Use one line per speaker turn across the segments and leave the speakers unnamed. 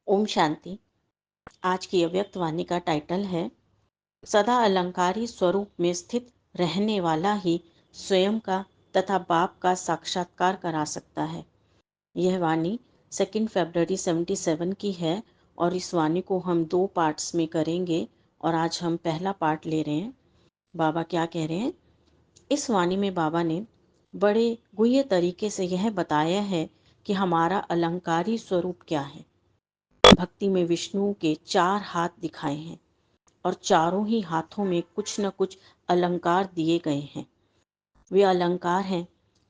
ओम शांति। आज की अव्यक्त वाणी का टाइटल है सदा अलंकारी स्वरूप में स्थित रहने वाला ही स्वयं का तथा बाप का साक्षात्कार करा सकता है। यह वाणी 2 फरवरी 77 की है और इस वाणी को हम 2 पार्ट्स में करेंगे और आज हम पहला पार्ट ले रहे हैं। बाबा क्या कह रहे हैं? इस वाणी में बाबा ने बड़े गुह्य तरीके से यह बताया है कि हमारा अलंकारी स्वरूप क्या है। भक्ति में विष्णु के 4 हाथ दिखाए हैं और चारों ही हाथों में कुछ न कुछ अलंकार दिए गए हैं। वे अलंकार हैं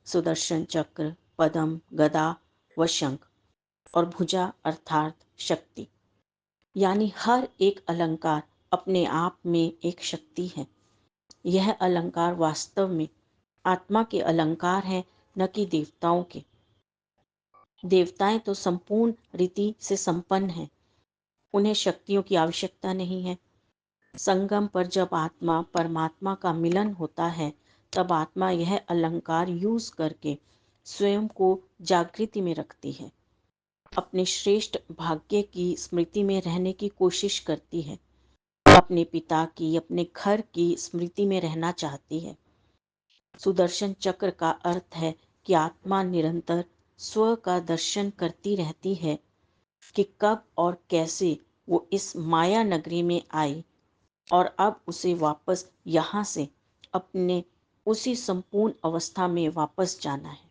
सुदर्शन चक्र, पद्म, गदा व शंख और भुजा अर्थात शक्ति। यानी हर एक अलंकार अपने आप में एक शक्ति है। यह अलंकार वास्तव में आत्मा के अलंकार हैं, न कि देवताओं के। देवताएं तो संपूर्ण रीति से संपन्न हैं, उन्हें शक्तियों की आवश्यकता नहीं है। संगम पर जब आत्मा परमात्मा का मिलन होता है तब आत्मा यह अलंकार यूज करके स्वयं को जागृति में रखती है, अपने श्रेष्ठ भाग्य की स्मृति में रहने की कोशिश करती है, अपने पिता की, अपने घर की स्मृति में रहना चाहती है। सुदर्शन चक्र का अर्थ है कि आत्मा निरंतर स्व का दर्शन करती रहती है कि कब और कैसे वो इस माया नगरी में आई और अब उसे वापस यहाँ से अपने उसी संपूर्ण अवस्था में वापस जाना है।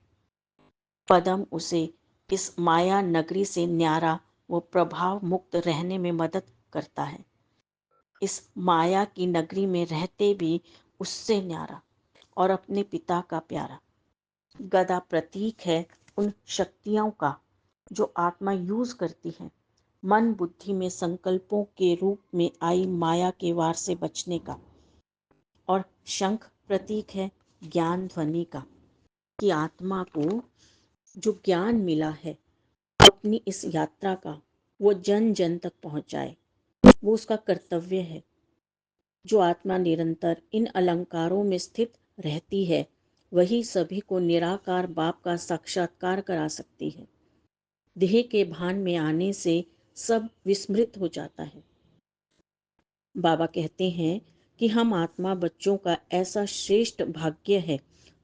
पदम उसे इस माया नगरी से न्यारा व प्रभाव मुक्त रहने में मदद करता है। इस माया की नगरी में रहते भी उससे न्यारा और अपने पिता का प्यारा। गदा प्रतीक है उन शक्तियों का जो आत्मा यूज करती है, मन बुद्धि में संकल्पों के रूप में आई माया के वार से बचने का। और शंख प्रतीक है ज्ञान ध्वनि का, कि आत्मा को जो ज्ञान मिला है अपनी इस यात्रा का वो जन जन तक पहुंचाए, वो उसका कर्तव्य है। जो आत्मा निरंतर इन अलंकारों में स्थित रहती है वही सभी को निराकार बाप का साक्षात्कार करा सकती है। देह के भान में आने से सब विस्मृत हो जाता है। बाबा कहते हैं कि हम आत्मा बच्चों का ऐसा श्रेष्ठ भाग्य है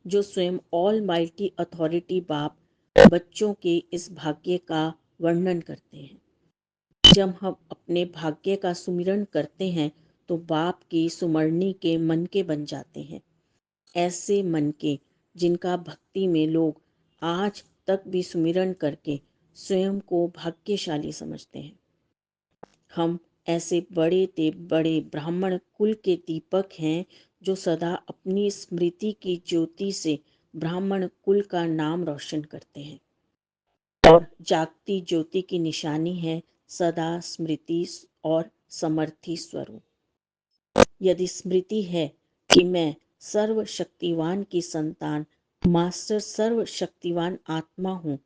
जो स्वयं ऑल माइटी अथॉरिटी बाप बच्चों के इस भाग्य का वर्णन करते हैं। जब हम अपने भाग्य का सुमिरन करते हैं तो बाप की सुमरनी के मन के बन जाते हैं। ऐसे मन के जिनका भक्ति में लोग आज तक भी सुमिरन करके स्वयं को भाग्यशाली समझते हैं। हम ऐसे बड़े ब्राह्मण कुल के दीपक हैं जो सदा अपनी स्मृति की ज्योति से ब्राह्मण कुल का नाम रोशन करते हैं। और जागती ज्योति की निशानी है सदा स्मृति और समर्थी स्वरूप। यदि स्मृति है कि मैं सर्वशक्तिवान की संतान, मास्टर सर्वशक्तिवान आत्मा हूँ,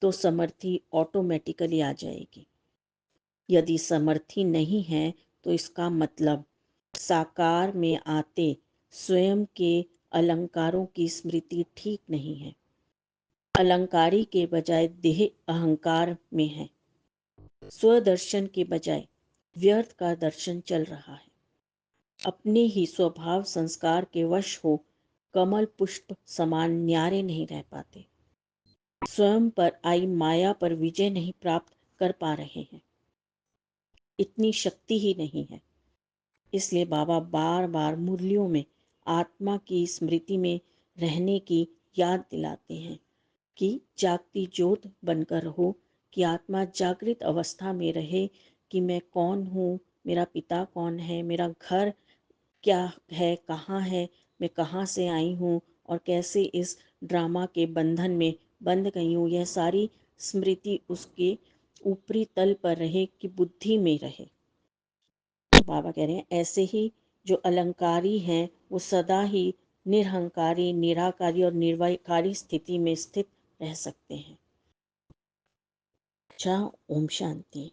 तो समर्थी ऑटोमेटिकली आ जाएगी। यदि समर्थी नहीं है तो इसका मतलब साकार में आते स्वयं के अलंकारों की स्मृति ठीक नहीं है। अलंकारी के बजाय देह अहंकार में है। स्वदर्शन के बजाय व्यर्थ का दर्शन चल रहा है। अपने ही स्वभाव संस्कार के वश हो कमल पुष्प समान न्यारे नहीं रह पाते। स्वयं पर आई माया पर विजय नहीं प्राप्त कर पा रहे हैं। इतनी शक्ति ही नहीं है। इसलिए बाबा बार बार मुरलियों में आत्मा की स्मृति में रहने की याद दिलाते हैं कि जागती ज्योत बनकर रहो, कि आत्मा जागृत अवस्था में रहे कि मैं कौन हूँ, मेरा पिता कौन है, मेरा घर क्या है, कहाँ है, मैं कहाँ से आई हूँ और कैसे इस ड्रामा के बंधन में बंध गई हूँ। यह सारी स्मृति उसके ऊपरी तल पर रहे कि बुद्धि में रहे। बाबा कह रहे हैं ऐसे ही जो अलंकारी हैं वो सदा ही निरहंकारी, निराकारी और निर्विकारी स्थिति में स्थित रह सकते हैं। अच्छा, ओम शांति।